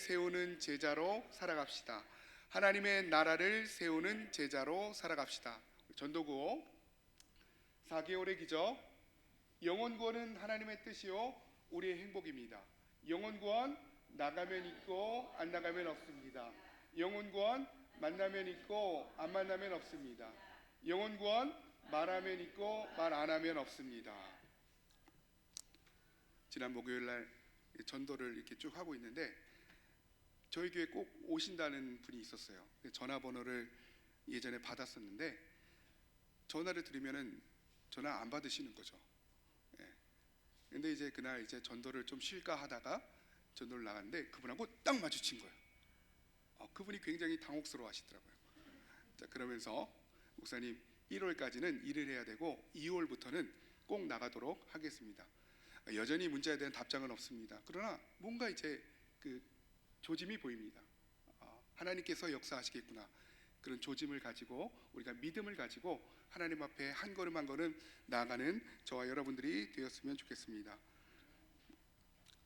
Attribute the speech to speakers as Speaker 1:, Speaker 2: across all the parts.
Speaker 1: 세우는 제자로 살아갑시다. 하나님의 나라를 세우는 제자로 살아갑시다. 전도구호 4개월의 기적. 영혼 구원은 하나님의 뜻이요 우리의 행복입니다. 영혼 구원 나가면 있고 안 나가면 없습니다. 영혼 구원 만나면 있고 안 만나면 없습니다. 영혼 구원 말하면 있고 말 안 하면 없습니다. 지난 목요일 날 전도를 이렇게 쭉 하고 있는데 저희 교회 꼭 오신다는 분이 있었어요. 전화번호를 예전에 받았었는데 전화를 드리면은 전화 안 받으시는 거죠. 근데 이제 그날 이제 전도를 좀 쉴까 하다가 전도를 나갔는데 그분하고 딱 마주친 거예요. 그분이 굉장히 당혹스러워 하시더라고요. 자, 그러면서 목사님 1월까지는 일을 해야 되고 2월부터는 꼭 나가도록 하겠습니다. 여전히 문제에 대한 답장은 없습니다. 그러나 뭔가 이제 그 조짐이 보입니다. 하나님께서 역사하시겠구나. 그런 조짐을 가지고 우리가 믿음을 가지고 하나님 앞에 한 걸음 한 걸음 나아가는 저와 여러분들이 되었으면 좋겠습니다.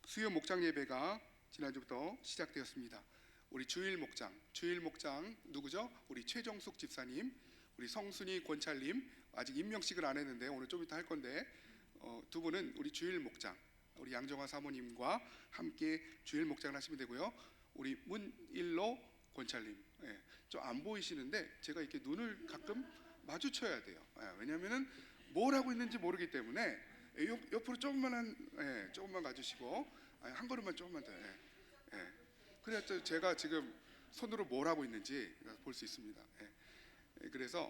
Speaker 1: 수요 목장 예배가 지난주부터 시작되었습니다. 우리 주일 목장 누구죠? 우리 최정숙 집사님, 우리 성순이 권찰님, 아직 임명식을 안 했는데 오늘 좀 이따 할 건데 두 분은 우리 주일 목장, 우리 양정화 사모님과 함께 주일 목장을 하시면 되고요. 우리 문일로 권찰님, 좀 안 보이시는데 제가 이렇게 눈을 가끔 마주쳐야 돼요. 왜냐하면은 뭘 하고 있는지 모르기 때문에 옆으로 조금만 가주시고 한 걸음만 조금만 더. 그래야 제가 지금 손으로 뭘 하고 있는지 볼 수 있습니다. 그래서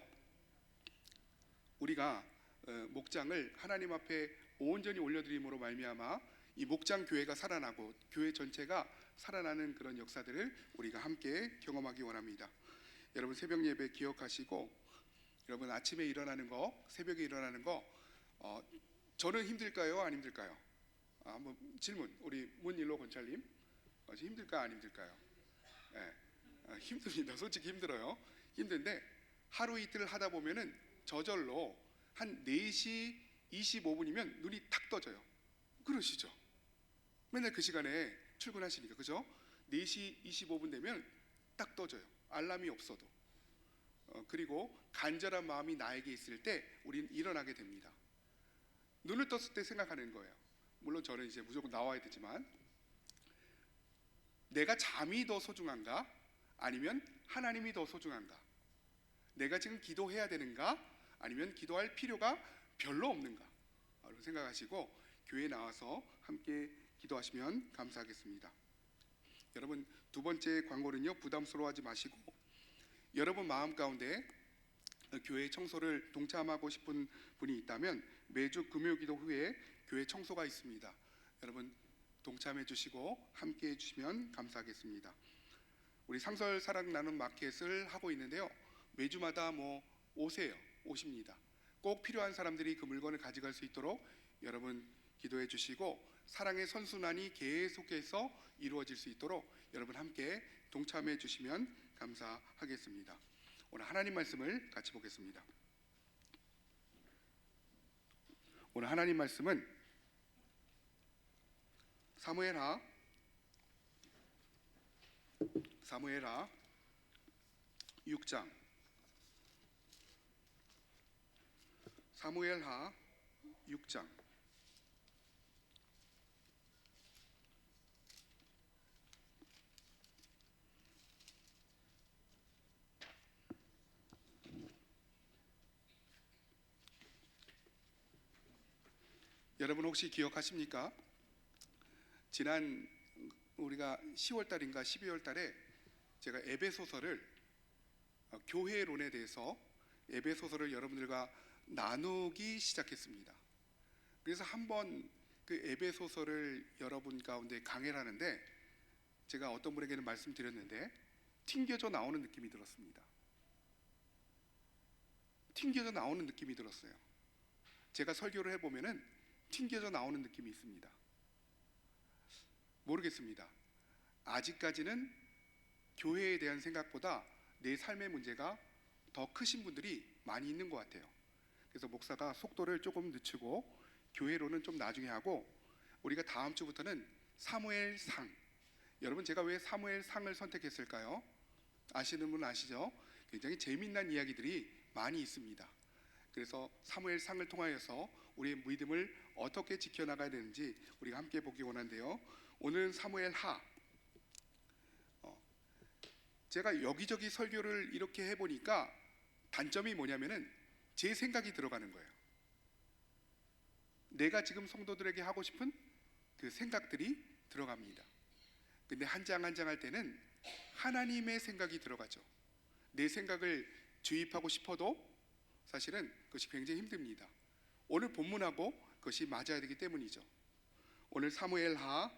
Speaker 1: 우리가 목장을 하나님 앞에 온전히 올려드림으로 말미암아 이 목장 교회가 살아나고 교회 전체가 살아나는 그런 역사들을 우리가 함께 경험하기 원합니다. 여러분 새벽 예배 기억하시고 여러분 아침에 일어나는 거, 새벽에 일어나는 거 저는 힘들까요? 안 힘들까요? 한번 질문. 우리 문일로 권찰님 힘들까요? 안 힘들까요? 힘듭니다. 솔직히 힘들어요. 힘든데 하루 이틀 하다 보면은 저절로 한 4시 25분이면 눈이 탁 떠져요. 그러시죠? 맨날 그 시간에 출근하시니까, 그죠? 4시 25분 되면 딱 떠져요. 알람이 없어도. 그리고 간절한 마음이 나에게 있을 때 우리는 일어나게 됩니다. 눈을 떴을 때 생각하는 거예요. 물론 저는 이제 무조건 나와야 되지만 내가 잠이 더 소중한가? 아니면 하나님이 더 소중한가? 내가 지금 기도해야 되는가? 아니면 기도할 필요가 별로 없는가? 생각하시고 교회에 나와서 함께 기도하시면 감사하겠습니다. 여러분 두 번째 광고는요, 부담스러워하지 마시고 여러분 마음 가운데 교회 청소를 동참하고 싶은 분이 있다면 매주 금요기도 후에 교회 청소가 있습니다. 여러분 동참해 주시고 함께 해주시면 감사하겠습니다. 우리 상설 사랑 나눔 마켓을 하고 있는데요, 매주마다 오십니다. 꼭 필요한 사람들이 그 물건을 가져갈 수 있도록 여러분 기도해 주시고 사랑의 선순환이 계속해서 이루어질 수 있도록 여러분 함께 동참해 주시면 감사하겠습니다. 오늘 하나님 말씀을 같이 보겠습니다. 오늘 하나님 말씀은 사무엘하 6장 사무엘하 6장 여러분 혹시 기억하십니까? 지난 우리가 10월 달인가 12월 달에 제가 에베소서를 교회론에 대해서 에베소서를 여러분들과 나누기 시작했습니다. 그래서 한번 그 에베소서를 여러분 가운데 강해를 하는데 제가 어떤 분에게는 말씀드렸는데 튕겨져 나오는 느낌이 들었습니다. 튕겨져 나오는 느낌이 들었어요. 제가 설교를 해보면은 튕겨져 나오는 느낌이 있습니다. 모르겠습니다. 아직까지는 교회에 대한 생각보다 내 삶의 문제가 더 크신 분들이 많이 있는 것 같아요. 그래서 목사가 속도를 조금 늦추고 교회로는 좀 나중에 하고 우리가 다음 주부터는 사무엘상 여러분, 제가 왜 사무엘상을 선택했을까요? 아시는 분 아시죠? 굉장히 재미난 이야기들이 많이 있습니다. 그래서 사무엘상을 통하여서 우리의 믿음을 어떻게 지켜나가야 되는지 우리가 함께 보기 원한데요. 오늘은 사무엘하. 제가 여기저기 설교를 이렇게 해보니까 단점이 뭐냐면은 제 생각이 들어가는 거예요. 내가 지금 성도들에게 하고 싶은 그 생각들이 들어갑니다. 근데 한 장 한 장 할 때는 하나님의 생각이 들어가죠. 내 생각을 주입하고 싶어도 사실은 그것이 굉장히 힘듭니다. 오늘 본문하고 그것이 맞아야 되기 때문이죠. 오늘 사무엘하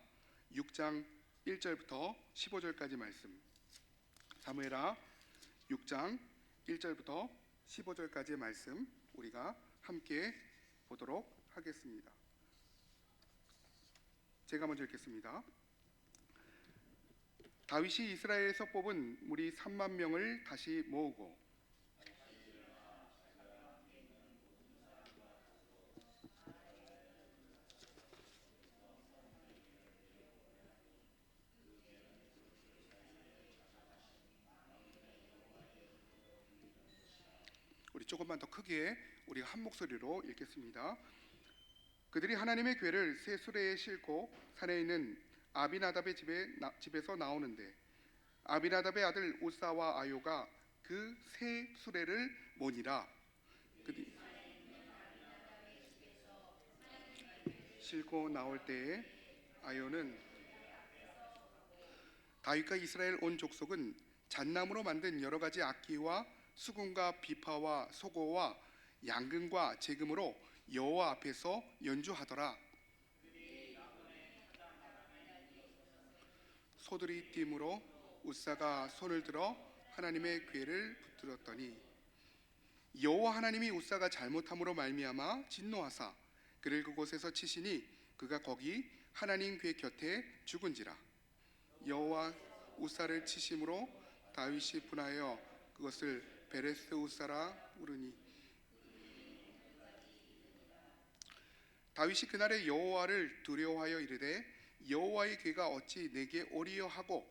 Speaker 1: 6장 1절부터 15절까지 말씀, 사무엘하 6장 1절부터 15절까지의 말씀 우리가 함께 보도록 하겠습니다. 제가 먼저 읽겠습니다. 다윗이 이스라엘에서 뽑은 무리 3만 명을 다시 모으고 우리 조금만 더 크게 우리가 한 목소리로 읽겠습니다. 그들이 하나님의 궤를 새 수레에 싣고 산에 있는 아비나답의 집에서 나오는데 아비나답의 아들 우사와 아요가 그 새 수레를 모니라. 그들이 싣고 나올 때에 아요는 다윗과 이스라엘 온 족속은 잣나무로 만든 여러 가지 악기와 수금과 비파와 소고와 양금과 제금으로 여호와 앞에서 연주하더라. 소들이 띠므로 우사가 손을 들어 하나님의 궤를 붙들었더니 여호와 하나님이 우사가 잘못함으로 말미암아 진노하사 그를 그곳에서 치시니 그가 거기 하나님 궤 곁에 죽은지라. 여호와 우사를 치심으로 다윗이 분하여 그것을 베레스 우사라 부르니 다윗이 그날에 여호와를 두려워하여 이르되 여호와의 궤가 어찌 내게 오리요 하고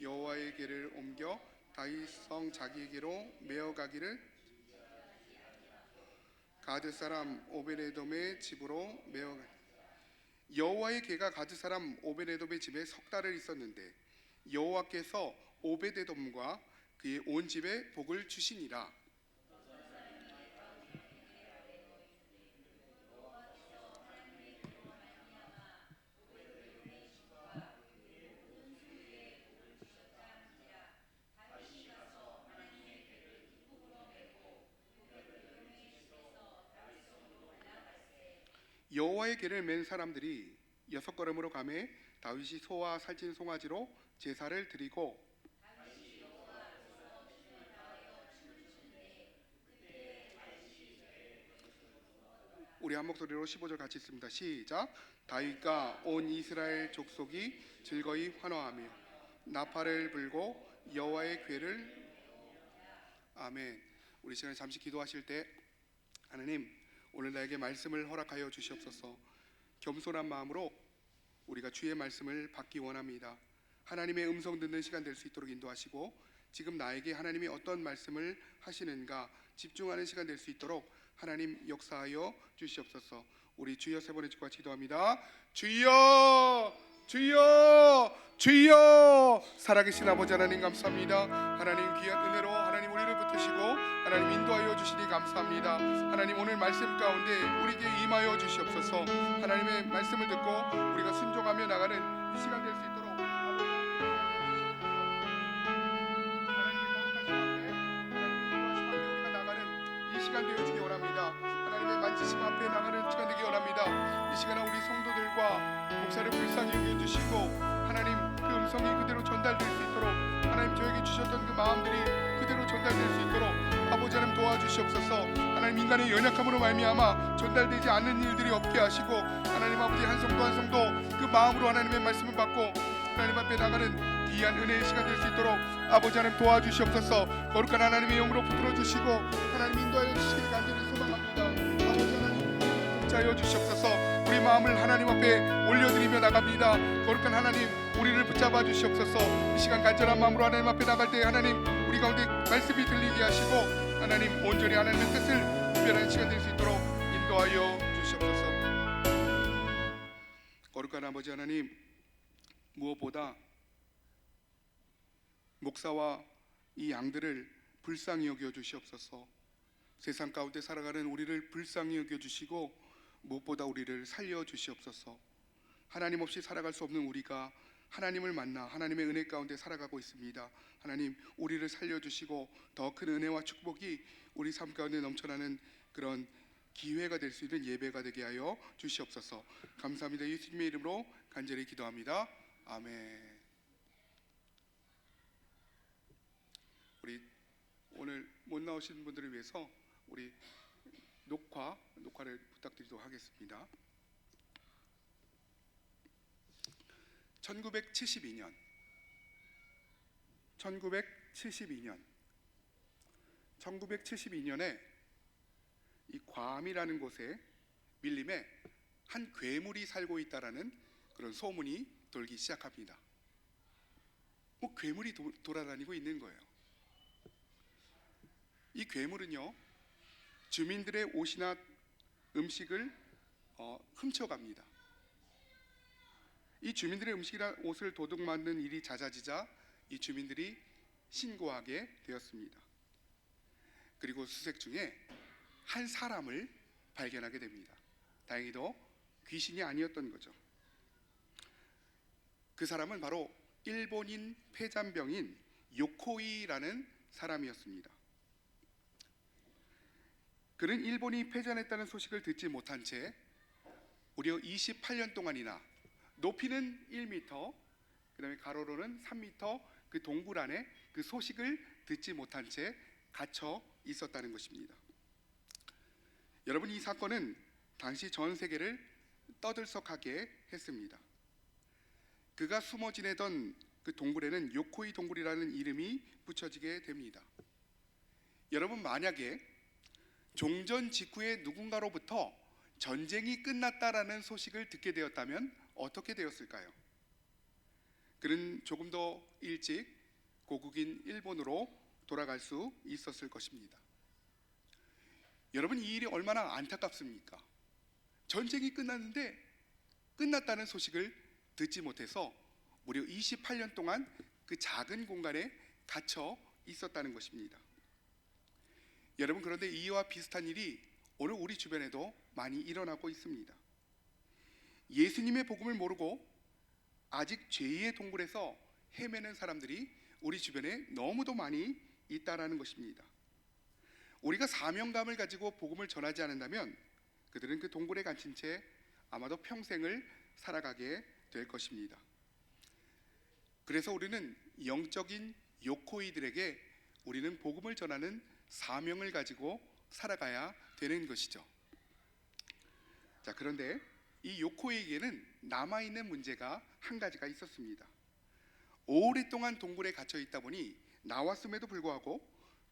Speaker 1: 여호와의 궤를 옮겨 다윗 성 자기에게로 메어가기를 가드 사람 오베데돔의 집으로 메어가. 여호와의 궤가 가드 사람 오베데돔의 집에 석 달을 있었는데 여호와께서 오베데돔과 그의 온 집에 복을 주시니라. 여호와의 궤를 맨 사람들이 6걸음으로 가매 다윗이 소와 살찐 송아지로 제사를 드리고 우리 한 목소리로 15절 같이 읽습니다. 시작. 다윗과 온 이스라엘 족속이 즐거이 환호하며 나팔을 불고 여호와의 궤를 아멘. 우리 시간에 잠시 기도하실 때 하나님 오늘 나에게 말씀을 허락하여 주시옵소서. 겸손한 마음으로 우리가 주의 말씀을 받기 원합니다. 하나님의 음성 듣는 시간 될 수 있도록 인도하시고 지금 나에게 하나님이 어떤 말씀을 하시는가 집중하는 시간 될 수 있도록 하나님 역사하여 주시옵소서. 우리 주여 세 번의 주과 기도합니다. 주여 주여 주여. 살아계신 아버지 하나님 감사합니다. 하나님 귀한 은혜로 하나님 우리를 붙드시고 하나님 인도하여 주시니 감사합니다. 하나님 오늘 말씀 가운데 우리에게 임하여 주시옵소서. 하나님의 말씀을 듣고 우리가 순종하며 나가는 이 시간 될 수 있도록 우리가 나가는 이 시간 되어지기 원합니다. 하나님의 만지심 앞에 나가는 시간 되기 원합니다. 이 시간에 우리 성도들과 목사를 불쌍히 여겨주시고 하나님 그 음성이 그대로 전달될 수 있도록 하나님 저에게 주셨던 그 마음들이 그대로 전달될 수 있도록 아버지 하나님 도와주시옵소서. 하나님 인간의 연약함으로 말미암아 전달되지 않는 일들이 없게 하시고 하나님 아버지 한 성도 한 성도 그 마음으로 하나님의 말씀을 받고 하나님 앞에 나가는 귀한 은혜의 시간 될 수 있도록 아버지 하나님 도와주시옵소서. 거룩한 하나님의 영으로 붙들어 주시고 하나님 인도하여 주시길 간절히 소망합니다. 아버지 하나님 감사하여 주시옵소서. 우리 마음을 하나님 앞에 올려드리며 나갑니다. 거룩한 하나님 우리를 붙잡아 주시옵소서. 이 시간 간절한 마음으로 하나님 앞에 나갈 때 하나님 우리 가운데 말씀이 들리게 하시고 하나님 온전히 하나님의 뜻을 구별하는 시간 될 수 있도록 인도하여 주시옵소서. 거룩한 아버지 하나님, 무엇보다 목사와 이 양들을 불쌍히 여겨 주시옵소서. 세상 가운데 살아가는 우리를 불쌍히 여겨 주시고 무엇보다 우리를 살려 주시옵소서. 하나님 없이 살아갈 수 없는 우리가 하나님을 만나 하나님의 은혜 가운데 살아가고 있습니다. 하나님 우리를 살려주시고 더 큰 은혜와 축복이 우리 삶 가운데 넘쳐나는 그런 기회가 될 수 있는 예배가 되게 하여 주시옵소서. 감사합니다. 예수님의 이름으로 간절히 기도합니다. 아멘. 우리 오늘 못 나오신 분들을 위해서 우리 녹화를 부탁드리도록 하겠습니다. 1972년에 이 괌이라는 곳에 밀림에 한 괴물이 살고 있다라는 그런 소문이 돌기 시작합니다. 괴물이 돌아다니고 있는 거예요. 이 괴물은요, 주민들의 옷이나 음식을 훔쳐갑니다. 이 주민들의 음식이나 옷을 도둑 맞는 일이 잦아지자 이 주민들이 신고하게 되었습니다. 그리고 수색 중에 한 사람을 발견하게 됩니다. 다행히도 귀신이 아니었던 거죠. 그 사람은 바로 일본인 폐잔병인 요코이라는 사람이었습니다. 그는 일본이 패전했다는 소식을 듣지 못한 채 무려 28년 동안이나 높이는 1m, 그 다음에 가로로는 3m 그 동굴 안에 그 소식을 듣지 못한 채 갇혀 있었다는 것입니다. 여러분, 이 사건은 당시 전 세계를 떠들썩하게 했습니다. 그가 숨어 지내던 그 동굴에는 요코이 동굴이라는 이름이 붙여지게 됩니다. 여러분, 만약에 종전 직후에 누군가로부터 전쟁이 끝났다라는 소식을 듣게 되었다면 어떻게 되었을까요? 그는 조금 더 일찍 고국인 일본으로 돌아갈 수 있었을 것입니다. 여러분, 이 일이 얼마나 안타깝습니까? 전쟁이 끝났는데 끝났다는 소식을 듣지 못해서 무려 28년 동안 그 작은 공간에 갇혀 있었다는 것입니다. 여러분, 그런데 이와 비슷한 일이 오늘 우리 주변에도 많이 일어나고 있습니다. 예수님의 복음을 모르고 아직 죄의 동굴에서 헤매는 사람들이 우리 주변에 너무도 많이 있다라는 것입니다. 우리가 사명감을 가지고 복음을 전하지 않는다면 그들은 그 동굴에 갇힌 채 아마도 평생을 살아가게 될 것입니다. 그래서 우리는 영적인 요코이들에게 우리는 복음을 전하는 사명을 가지고 살아가야 되는 것이죠. 자, 그런데 이 요코에게는 남아있는 문제가 한 가지가 있었습니다. 오랫동안 동굴에 갇혀 있다 보니 나왔음에도 불구하고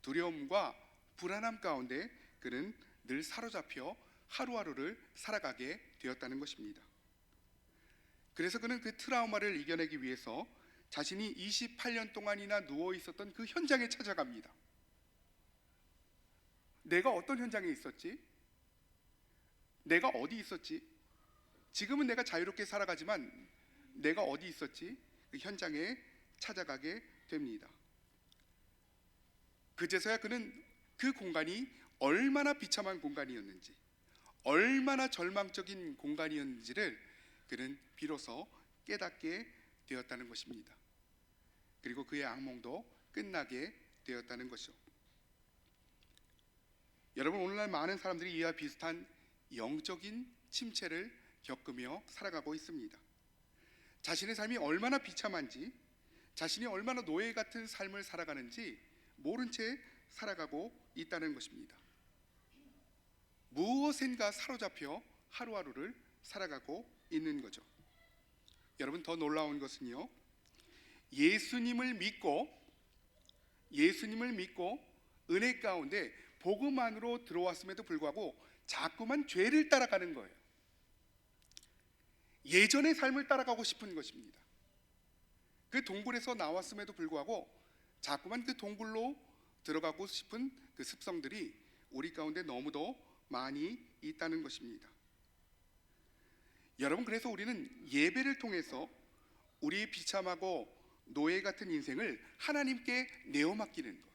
Speaker 1: 두려움과 불안함 가운데 그는 늘 사로잡혀 하루하루를 살아가게 되었다는 것입니다. 그래서 그는 그 트라우마를 이겨내기 위해서 자신이 28년 동안이나 누워 있었던 그 현장에 찾아갑니다. 내가 어떤 현장에 있었지? 내가 어디 있었지? 지금은 내가 자유롭게 살아가지만 내가 어디 있었지? 그 현장에 찾아가게 됩니다. 그제서야 그는 그 공간이 얼마나 비참한 공간이었는지, 얼마나 절망적인 공간이었는지를 그는 비로소 깨닫게 되었다는 것입니다. 그리고 그의 악몽도 끝나게 되었다는 것이죠. 여러분, 오늘날 많은 사람들이 이와 비슷한 영적인 침체를 겪으며 살아가고 있습니다. 자신의 삶이 얼마나 비참한지, 자신이 얼마나 노예 같은 삶을 살아가는지 모른 채 살아가고 있다는 것입니다. 무엇인가 사로잡혀 하루하루를 살아가고 있는 거죠. 여러분, 더 놀라운 것은요, 예수님을 믿고 은혜 가운데 복음 안으로 들어왔음에도 불구하고 자꾸만 죄를 따라가는 거예요. 예전의 삶을 따라가고 싶은 것입니다. 그 동굴에서 나왔음에도 불구하고 자꾸만 그 동굴로 들어가고 싶은 그 습성들이 우리 가운데 너무도 많이 있다는 것입니다. 여러분, 그래서 우리는 예배를 통해서 우리의 비참하고 노예 같은 인생을 하나님께 내어 맡기는 것.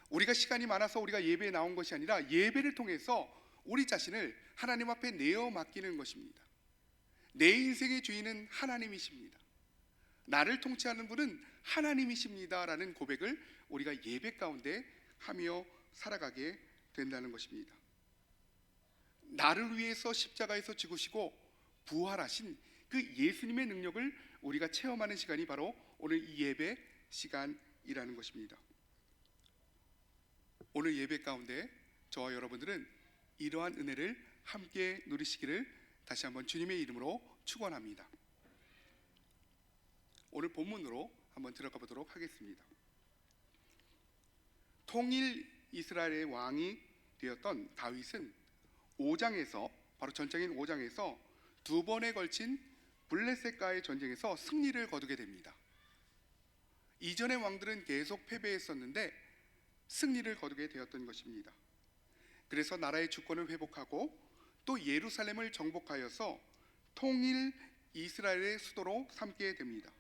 Speaker 1: 우리가 시간이 많아서 우리가 예배에 나온 것이 아니라 예배를 통해서 우리 자신을 하나님 앞에 내어 맡기는 것입니다. 내 인생의 주인은 하나님이십니다. 나를 통치하는 분은 하나님이십니다라는 고백을 우리가 예배 가운데 하며 살아가게 된다는 것입니다. 나를 위해서 십자가에서 죽으시고 부활하신 그 예수님의 능력을 우리가 체험하는 시간이 바로 오늘 이 예배 시간이라는 것입니다. 오늘 예배 가운데 저와 여러분들은 이러한 은혜를 함께 누리시기를 다시 한번 주님의 이름으로 축원합니다. 오늘 본문으로 한번 들어가 보도록 하겠습니다. 통일 이스라엘의 왕이 되었던 다윗은 5장에서 바로 전장인 5장에서 두 번에 걸친 블레셋과의 전쟁에서 승리를 거두게 됩니다. 이전의 왕들은 계속 패배했었는데 승리를 거두게 되었던 것입니다. 그래서 나라의 주권을 회복하고 또 예루살렘을 정복하여서 통일 이스라엘의 수도로 삼게 됩니다.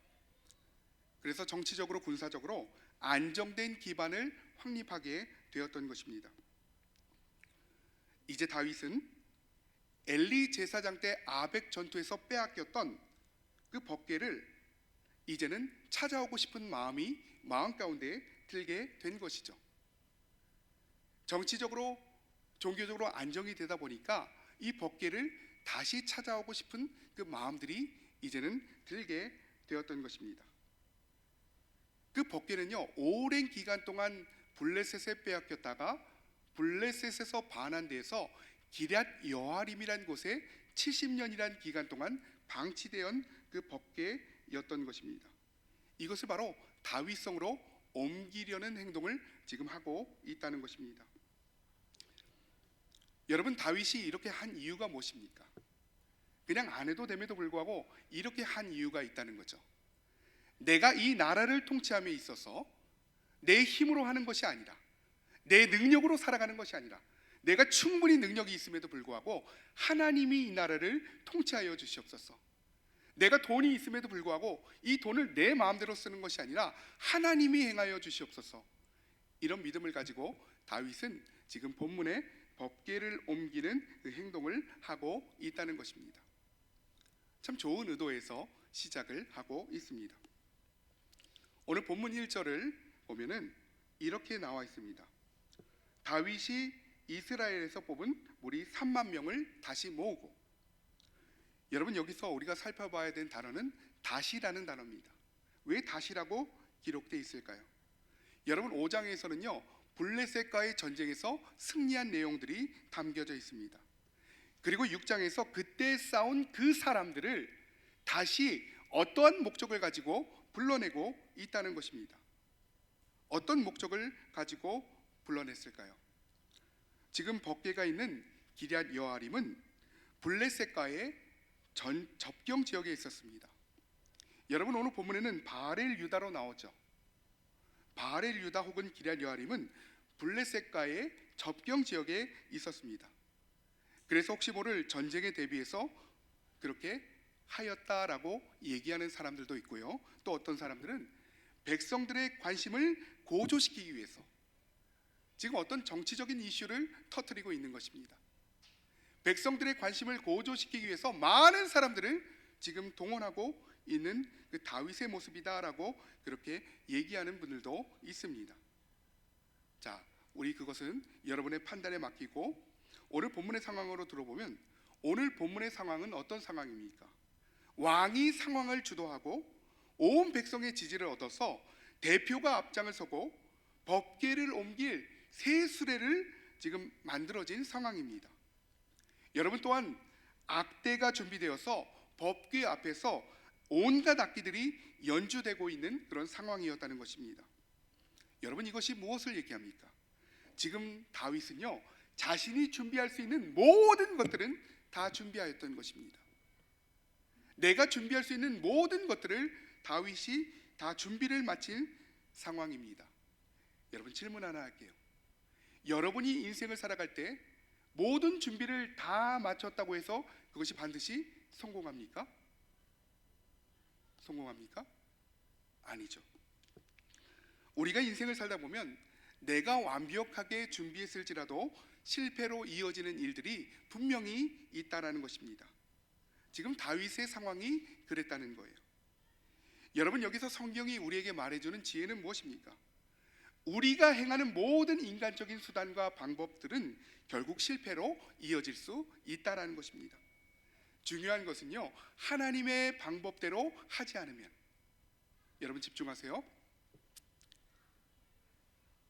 Speaker 1: 그래서 정치적으로 군사적으로 안정된 기반을 확립하게 되었던 것입니다. 이제 다윗은 엘리 제사장 때 아벡 전투에서 빼앗겼던 그 법궤를 이제는 찾아오고 싶은 마음이 마음 가운데 들게 된 것이죠. 정치적으로 종교적으로 안정이 되다 보니까 이 법궤를 다시 찾아오고 싶은 그 마음들이 이제는 들게 되었던 것입니다. 그 법궤는요, 오랜 기간 동안 블레셋에 빼앗겼다가 블레셋에서 반환돼서 기럇 여아림이라는 곳에 70년이라는 기간 동안 방치되어 그 법궤였던 것입니다. 이것을 바로 다윗성으로 옮기려는 행동을 지금 하고 있다는 것입니다. 여러분, 다윗이 이렇게 한 이유가 무엇입니까? 그냥 안 해도 됨에도 불구하고 이렇게 한 이유가 있다는 거죠. 내가 이 나라를 통치함에 있어서 내 힘으로 하는 것이 아니라, 내 능력으로 살아가는 것이 아니라, 내가 충분히 능력이 있음에도 불구하고 하나님이 이 나라를 통치하여 주시옵소서. 내가 돈이 있음에도 불구하고 이 돈을 내 마음대로 쓰는 것이 아니라 하나님이 행하여 주시옵소서. 이런 믿음을 가지고 다윗은 지금 본문에 법궤를 옮기는 그 행동을 하고 있다는 것입니다. 참 좋은 의도에서 시작을 하고 있습니다. 오늘 본문 1절을 보면은 이렇게 나와 있습니다. 다윗이 이스라엘에서 뽑은 무리 3만 명을 다시 모으고. 여러분, 여기서 우리가 살펴봐야 되는 단어는 다시라는 단어입니다. 왜 다시라고 기록되어 있을까요? 여러분, 5장에서는요 블레셋과의 전쟁에서 승리한 내용들이 담겨져 있습니다. 그리고 6장에서 그때 싸운 그 사람들을 다시 어떠한 목적을 가지고 불러내고 있다는 것입니다. 어떤 목적을 가지고 불러냈을까요? 지금 법궤가 있는 기럇 여아림은 블레셋과의 접경 지역에 있었습니다. 여러분, 오늘 본문에는 바알엘 유다로 나오죠. 바알엘 유다 혹은 기럇 여아림은 블레셋과의 접경 지역에 있었습니다. 그래서 혹시 모를 전쟁에 대비해서 그렇게 하였다라고 얘기하는 사람들도 있고요. 또 어떤 사람들은 백성들의 관심을 고조시키기 위해서 지금 어떤 정치적인 이슈를 터뜨리고 있는 것입니다. 백성들의 관심을 고조시키기 위해서 많은 사람들을 지금 동원하고 있는 그 다윗의 모습이다라고 그렇게 얘기하는 분들도 있습니다. 자, 우리 그것은 여러분의 판단에 맡기고 오늘 본문의 상황으로 들어보면 오늘 본문의 상황은 어떤 상황입니까? 왕이 상황을 주도하고 온 백성의 지지를 얻어서 대표가 앞장을 서고 법궤를 옮길 새 수레를 지금 만들어진 상황입니다. 여러분, 또한 악대가 준비되어서 법궤 앞에서 온갖 악기들이 연주되고 있는 그런 상황이었다는 것입니다. 여러분, 이것이 무엇을 얘기합니까? 지금 다윗은요 자신이 준비할 수 있는 모든 것들은 다 준비하였던 것입니다. 내가 준비할 수 있는 모든 것들을 다윗이 다 준비를 마친 상황입니다. 여러분, 질문 하나 할게요. 여러분이 인생을 살아갈 때 모든 준비를 다 마쳤다고 해서 그것이 반드시 성공합니까? 성공합니까? 아니죠. 우리가 인생을 살다 보면 내가 완벽하게 준비했을지라도 실패로 이어지는 일들이 분명히 있다라는 것입니다. 지금 다윗의 상황이 그랬다는 거예요. 여러분, 여기서 성경이 우리에게 말해주는 지혜는 무엇입니까? 우리가 행하는 모든 인간적인 수단과 방법들은 결국 실패로 이어질 수 있다라는 것입니다. 중요한 것은요, 하나님의 방법대로 하지 않으면, 여러분 집중하세요.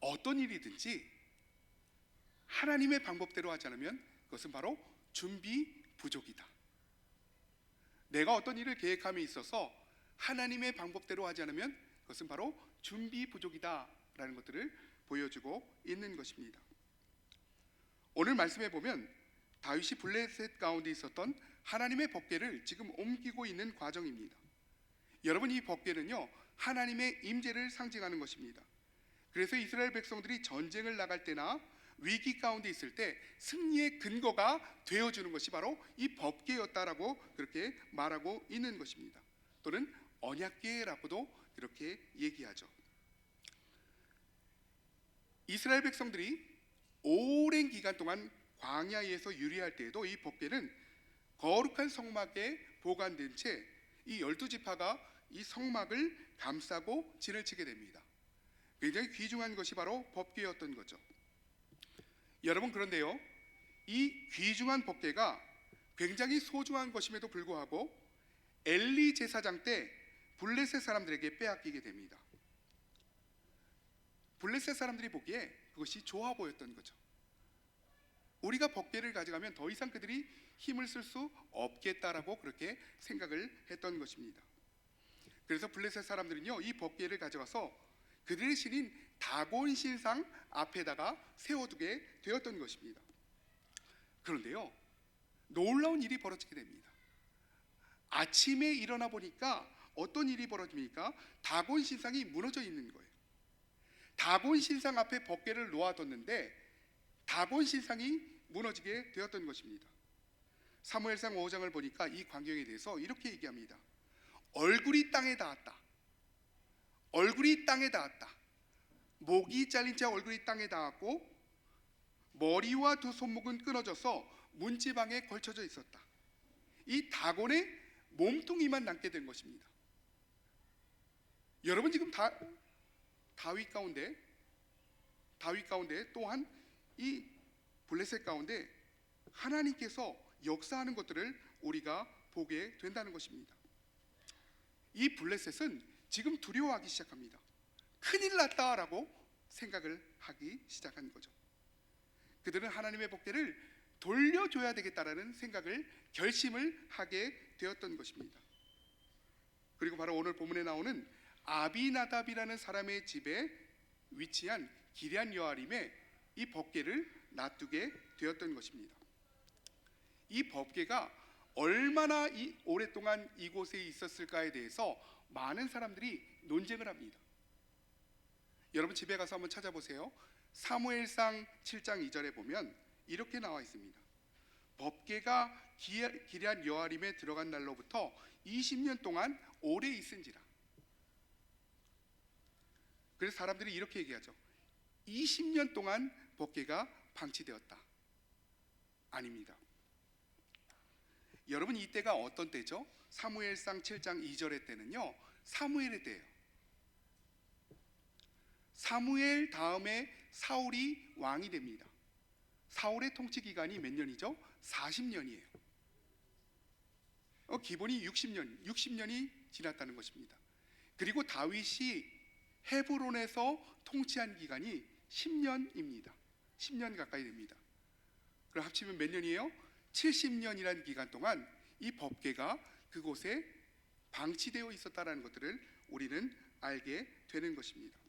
Speaker 1: 어떤 일이든지 하나님의 방법대로 하지 않으면 그것은 바로 준비 부족이다. 내가 어떤 일을 계획함에 있어서 하나님의 방법대로 하지 않으면 그것은 바로 준비 부족이다 라는 것들을 보여주고 있는 것입니다. 오늘 말씀해 보면 다윗이 블레셋 가운데 있었던 하나님의 법궤를 지금 옮기고 있는 과정입니다. 여러분, 이 법궤는요, 하나님의 임재를 상징하는 것입니다. 그래서 이스라엘 백성들이 전쟁을 나갈 때나 위기 가운데 있을 때 승리의 근거가 되어주는 것이 바로 이 법궤였다라고 그렇게 말하고 있는 것입니다. 또는 언약궤라고도 그렇게 얘기하죠. 이스라엘 백성들이 오랜 기간 동안 광야에서 유리할 때에도 이 법궤는 거룩한 성막에 보관된 채 이 12지파가 이 성막을 감싸고 진을 치게 됩니다. 굉장히 귀중한 것이 바로 법궤였던 거죠. 여러분, 그런데요, 이 귀중한 법궤가 굉장히 소중한 것임에도 불구하고 엘리 제사장 때 블레셋 사람들에게 빼앗기게 됩니다. 블레셋 사람들이 보기에 그것이 좋아 보였던 거죠. 우리가 법궤를 가져가면 더 이상 그들이 힘을 쓸 수 없겠다라고 그렇게 생각을 했던 것입니다. 그래서 블레셋 사람들은요, 이 법궤를 가져가서 그들의 신인 다곤 신상 앞에다가 세워두게 되었던 것입니다. 그런데요, 놀라운 일이 벌어지게 됩니다. 아침에 일어나 보니까 어떤 일이 벌어집니까? 다곤 신상이 무너져 있는 거예요. 다곤 신상 앞에 법궤를 놓아뒀는데 다곤 신상이 무너지게 되었던 것입니다. 사무엘상 5장을 보니까 이 광경에 대해서 이렇게 얘기합니다. 얼굴이 땅에 닿았다. 얼굴이 땅에 닿았다. 목이 잘린 채 얼굴이 땅에 닿았고 머리와 두 손목은 끊어져서 문지방에 걸쳐져 있었다. 이 다곤의 몸뚱이만 남게 된 것입니다. 여러분, 지금 다윗 가운데 또한 이 블레셋 가운데 하나님께서 역사하는 것들을 우리가 보게 된다는 것입니다. 이 블레셋은 지금 두려워하기 시작합니다. 큰일 났다라고 생각을 하기 시작한 거죠. 그들은 하나님의 법궤를 돌려줘야 되겠다라는 생각을 결심을 하게 되었던 것입니다. 그리고 바로 오늘 본문에 나오는 아비나답이라는 사람의 집에 위치한 기럇 여아림에 이 법궤를 놔두게 되었던 것입니다. 이 법궤가 얼마나 오랫동안 이곳에 있었을까에 대해서 많은 사람들이 논쟁을 합니다. 여러분, 집에 가서 한번 찾아보세요. 사무엘상 7장 2절에 보면 이렇게 나와 있습니다. 법궤가 기럇 여아림에 들어간 날로부터 20년 동안 오래 있은지라. 그래서 사람들이 이렇게 얘기하죠. 20년 동안 법궤가 방치되었다. 아닙니다. 여러분, 이때가 어떤 때죠? 사무엘상 7장 2절의 때는요, 사무엘의 때예요. 사무엘 다음에 사울이 왕이 됩니다. 사울의 통치 기간이 몇 년이죠? 40년이에요. 기본이 60년이 지났다는 것입니다. 그리고 다윗이 헤브론에서 통치한 기간이 10년입니다. 10년 가까이 됩니다. 그럼 합치면 몇 년이에요? 70년이라는 기간 동안 이 법궤가 그곳에 방치되어 있었다는 것들을 우리는 알게 되는 것입니다.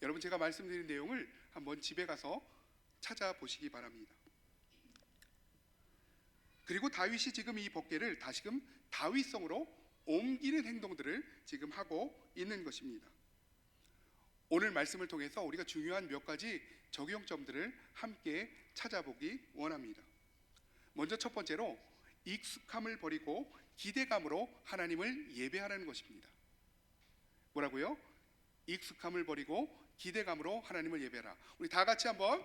Speaker 1: 여러분, 제가 말씀드린 내용을 한번 집에 가서 찾아보시기 바랍니다. 그리고 다윗이 지금 이 법궤를 다시금 다윗성으로 옮기는 행동들을 지금 하고 있는 것입니다. 오늘 말씀을 통해서 우리가 중요한 몇 가지 적용점들을 함께 찾아보기 원합니다. 먼저 첫 번째로 익숙함을 버리고 기대감으로 하나님을 예배하라는 것입니다. 뭐라고요? 익숙함을 버리고 기대감으로 하나님을 예배하라. 우리 다 같이 한번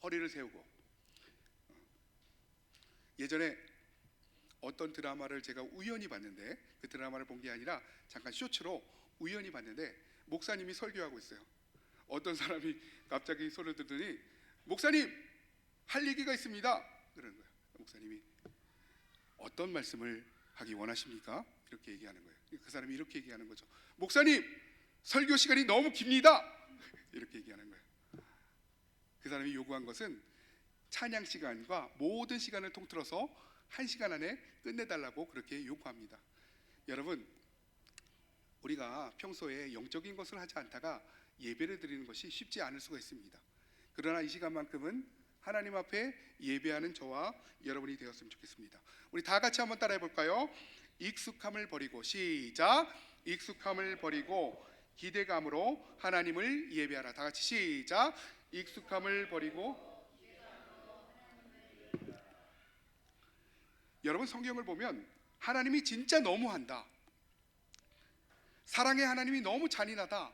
Speaker 1: 허리를 세우고, 예전에 어떤 드라마를 제가 우연히 봤는데, 그 드라마를 본 게 아니라 잠깐 쇼츠로 우연히 봤는데 목사님이 설교하고 있어요. 어떤 사람이 갑자기 소리를 듣더니 목사님 할 얘기가 있습니다 그러는 거예요. 목사님이 어떤 말씀을 하기 원하십니까? 이렇게 얘기하는 거예요. 그 사람이 이렇게 얘기하는 거죠. 목사님 설교 시간이 너무 깁니다 이렇게 얘기하는 거예요. 그 사람이 요구한 것은 찬양 시간과 모든 시간을 통틀어서 1시간 안에 끝내달라고 그렇게 요구합니다. 여러분, 우리가 평소에 영적인 것을 하지 않다가 예배를 드리는 것이 쉽지 않을 수가 있습니다. 그러나 이 시간만큼은 하나님 앞에 예배하는 저와 여러분이 되었으면 좋겠습니다. 우리 다 같이 한번 따라해 볼까요? 익숙함을 버리고, 시작. 익숙함을 버리고 기대감으로 하나님을 예배하라. 다 같이 시작. 익숙함을 버리고. 여러분, 성경을 보면 하나님이 진짜 너무한다, 사랑의 하나님이 너무 잔인하다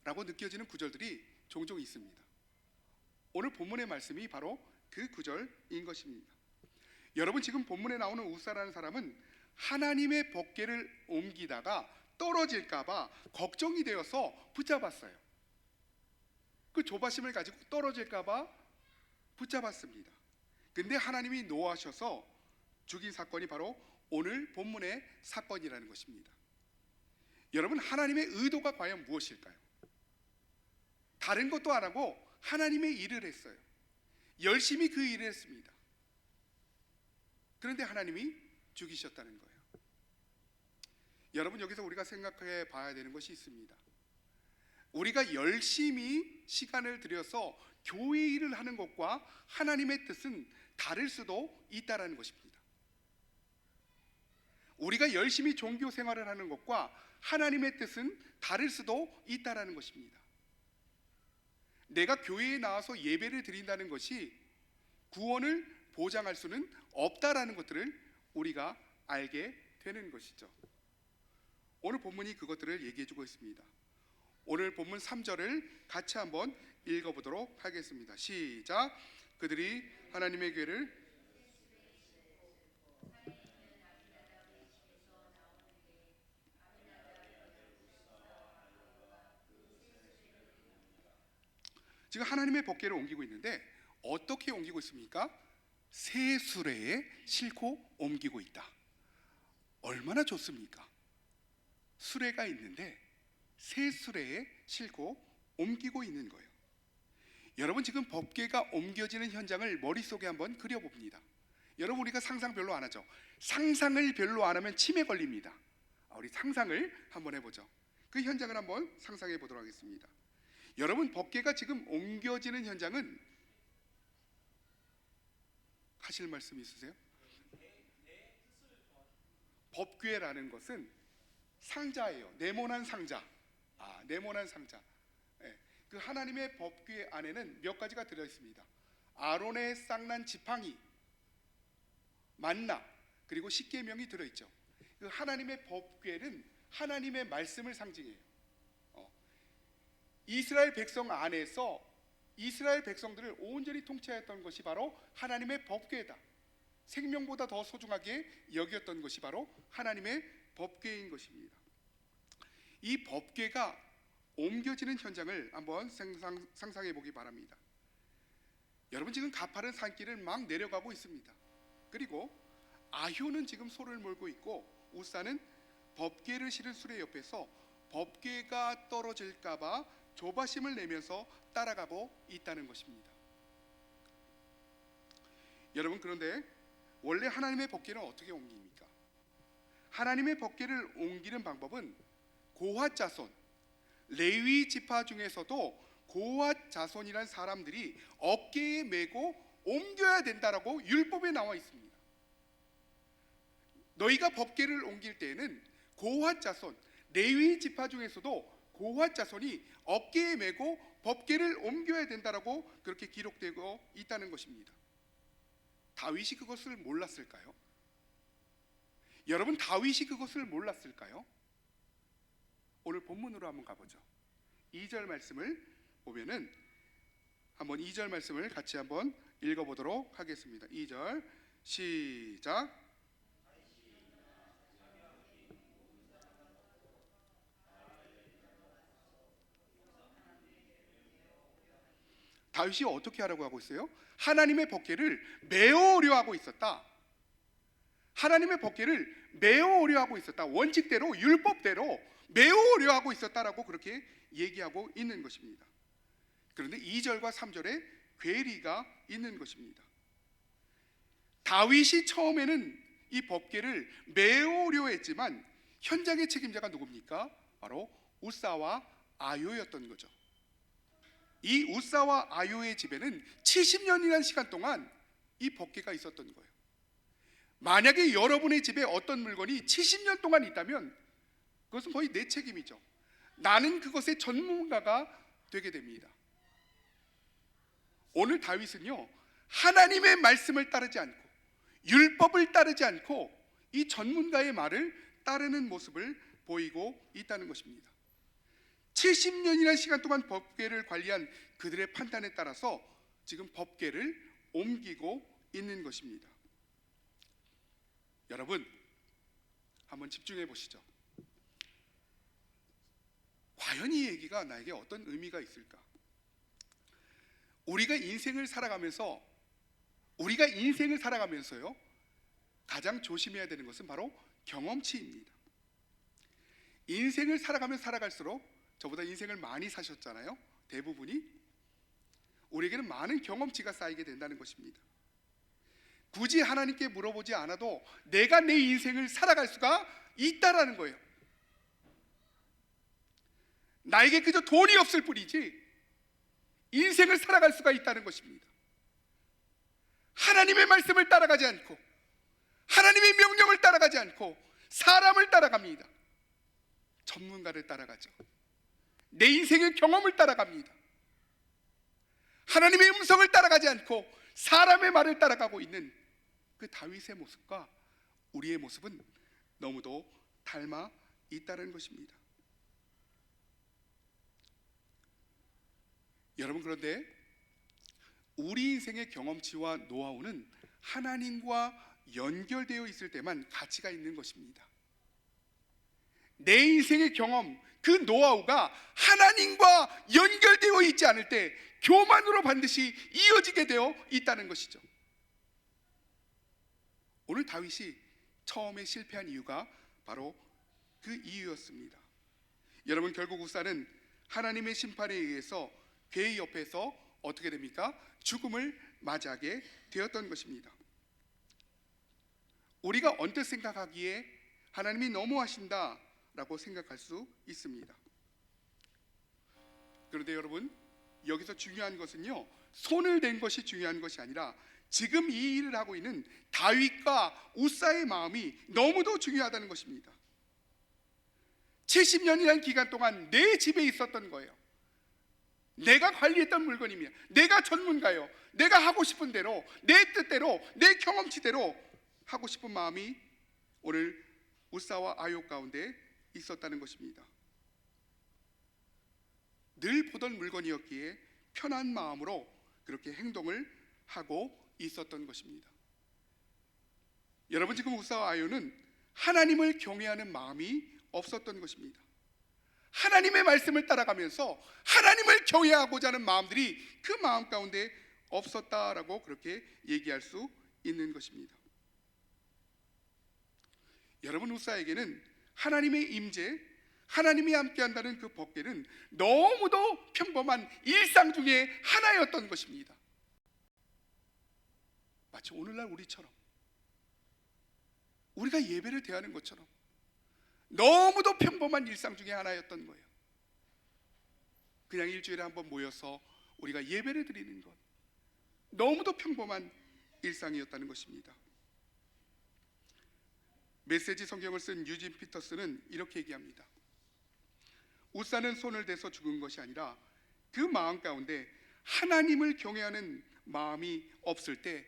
Speaker 1: 라고 느껴지는 구절들이 종종 있습니다. 오늘 본문의 말씀이 바로 그 구절인 것입니다. 여러분, 지금 본문에 나오는 우사라는 사람은 하나님의 법궤를 옮기다가 떨어질까봐 걱정이 되어서 붙잡았어요. 그 조바심을 가지고 떨어질까봐 붙잡았습니다. 근데 하나님이 노하셔서 죽인 사건이 바로 오늘 본문의 사건이라는 것입니다. 여러분, 하나님의 의도가 과연 무엇일까요? 다른 것도 안 하고 하나님의 일을 했어요. 열심히 그 일을 했습니다. 그런데 하나님이 죽이셨다는 거예요. 여러분, 여기서 우리가 생각해 봐야 되는 것이 있습니다. 우리가 열심히 시간을 들여서 교회 일을 하는 것과 하나님의 뜻은 다를 수도 있다는 것입니다. 우리가 열심히 종교 생활을 하는 것과 하나님의 뜻은 다를 수도 있다는 것입니다. 내가 교회에 나와서 예배를 드린다는 것이 구원을 보장할 수는 없다라는 것들을 우리가 알게 되는 것이죠. 오늘 본문이 그것들을 얘기해주고 있습니다. 오늘 본문 3절을 같이 한번 읽어보도록 하겠습니다. 시작. 그들이 하나님의 교회를 지금 하나님의 법궤를 옮기고 있는데 어떻게 옮기고 있습니까? 새 수레에 싣고 옮기고 있다. 얼마나 좋습니까? 수레가 있는데 새 수레에 싣고 옮기고 있는 거예요. 여러분, 지금 법궤가 옮겨지는 현장을 머릿속에 한번 그려봅니다. 여러분, 우리가 상상 별로 안 하죠. 상상을 별로 안 하면 치매 걸립니다. 우리 상상을 한번 해보죠. 그 현장을 한번 상상해 보도록 하겠습니다. 여러분, 법궤가 지금 옮겨지는 현장은 하실 말씀 있으세요? 법궤라는 것은 상자예요. 네모난 상자. 네모난 상자. 그 하나님의 법궤 안에는 몇 가지가 들어 있습니다. 아론의 쌍난 지팡이, 만나, 그리고 십계명이 들어 있죠. 그 하나님의 법궤는 하나님의 말씀을 상징해요. 이스라엘 백성 안에서 이스라엘 백성들을 온전히 통치하였던 것이 바로 하나님의 법궤다. 생명보다 더 소중하게 여겼던 것이 바로 하나님의 법궤인 것입니다. 이 법궤가 옮겨지는 현장을 한번 상상해 보기 바랍니다. 여러분, 지금 가파른 산길을 막 내려가고 있습니다. 그리고 아효는 지금 소를 몰고 있고 우사는 법궤를 실은 수레 옆에서 법궤가 떨어질까봐 조바심을 내면서 따라가고 있다는 것입니다. 여러분, 그런데 원래 하나님의 법궤는 어떻게 옮깁니까? 하나님의 법궤를 옮기는 방법은 고핫 자손, 레위 지파 중에서도 고핫 자손이란 사람들이 어깨에 메고 옮겨야 된다라고 율법에 나와 있습니다. 너희가 법궤를 옮길 때에는 고핫 자손, 레위 지파 중에서도 고핫 자손이 어깨에 메고 법궤를 옮겨야 된다라고 그렇게 기록되고 있다는 것입니다. 다윗이 그것을 몰랐을까요? 여러분, 다윗이 그것을 몰랐을까요? 오늘 본문으로 한번 가보죠. 2절 말씀을 보면은 한번 2절 말씀을 같이 한번 읽어보도록 하겠습니다. 2절 시작. 다윗이 어떻게 하라고 하고 있어요? 하나님의 법궤를 메어오려 하고 있었다. 하나님의 법궤를 메어오려 하고 있었다. 원칙대로, 율법대로 메어오려 하고 있었다라고 그렇게 얘기하고 있는 것입니다. 그런데 2절과 3절에 괴리가 있는 것입니다. 다윗이 처음에는 이 법궤를 메어오려 했지만 현장의 책임자가 누굽니까? 바로 우사와 아요였던 거죠. 이 우사와 아요의 집에는 70년이라는 시간 동안 이 법궤가 있었던 거예요. 만약에 여러분의 집에 어떤 물건이 70년 동안 있다면 그것은 거의 내 책임이죠. 나는 그것의 전문가가 되게 됩니다. 오늘 다윗은요, 하나님의 말씀을 따르지 않고 율법을 따르지 않고 이 전문가의 말을 따르는 모습을 보이고 있다는 것입니다. 70년이라는 시간 동안 법궤를 관리한 그들의 판단에 따라서 지금 법궤를 옮기고 있는 것입니다. 여러분, 한번 집중해 보시죠. 과연 이 얘기가 나에게 어떤 의미가 있을까? 우리가 인생을 살아가면서요, 가장 조심해야 되는 것은 바로 경험치입니다. 인생을 살아가면 살아갈수록, 저보다 인생을 많이 사셨잖아요. 대부분이. 우리에게는 많은 경험치가 쌓이게 된다는 것입니다. 굳이 하나님께 물어보지 않아도 내가 내 인생을 살아갈 수가 있다라는 거예요. 나에게 그저 돈이 없을 뿐이지 인생을 살아갈 수가 있다는 것입니다. 하나님의 말씀을 따라가지 않고, 하나님의 명령을 따라가지 않고 사람을 따라갑니다. 전문가를 따라가죠. 내 인생의 경험을 따라갑니다. 하나님의 음성을 따라가지 않고 사람의 말을 따라가고 있는 그 다윗의 모습과 우리의 모습은 너무도 닮아 있다는 것입니다. 여러분, 그런데 우리 인생의 경험치와 노하우는 하나님과 연결되어 있을 때만 가치가 있는 것입니다. 내 인생의 경험, 그 노하우가 하나님과 연결되어 있지 않을 때 교만으로 반드시 이어지게 되어 있다는 것이죠. 오늘 다윗이 처음에 실패한 이유가 바로 그 이유였습니다. 여러분, 결국 우사는 하나님의 심판에 의해서 괴의 옆에서 어떻게 됩니까? 죽음을 맞이하게 되었던 것입니다. 우리가 언뜻 생각하기에 하나님이 너무하신다라고 생각할 수 있습니다. 그런데 여러분, 여기서 중요한 것은요, 손을 댄 것이 중요한 것이 아니라 지금 이 일을 하고 있는 다윗과 우사의 마음이 너무도 중요하다는 것입니다. 70년이라는 기간 동안 내 집에 있었던 거예요. 내가 관리했던 물건이며, 내가 전문가요, 내가 하고 싶은 대로, 내 뜻대로, 내 경험치대로 하고 싶은 마음이 오늘 우사와 아요 가운데 있었다는 것입니다. 늘 보던 물건이었기에 편한 마음으로 그렇게 행동을 하고 있었던 것입니다. 여러분, 지금 우사와 아요는 하나님을 경외하는 마음이 없었던 것입니다. 하나님의 말씀을 따라가면서 하나님을 경외하고자 하는 마음들이 그 마음 가운데 없었다라고 그렇게 얘기할 수 있는 것입니다. 여러분, 우사에게는 하나님의 임재, 하나님이 함께한다는 그 법궤는 너무도 평범한 일상 중에 하나였던 것입니다. 마치 오늘날 우리처럼, 우리가 예배를 대하는 것처럼 너무도 평범한 일상 중에 하나였던 거예요. 그냥 일주일에 한번 모여서 우리가 예배를 드리는 것, 너무도 평범한 일상이었다는 것입니다. 메시지 성경을 쓴 유진 피터스는 이렇게 얘기합니다. 우사는 손을 대서 죽은 것이 아니라 그 마음 가운데 하나님을 경외하는 마음이 없을 때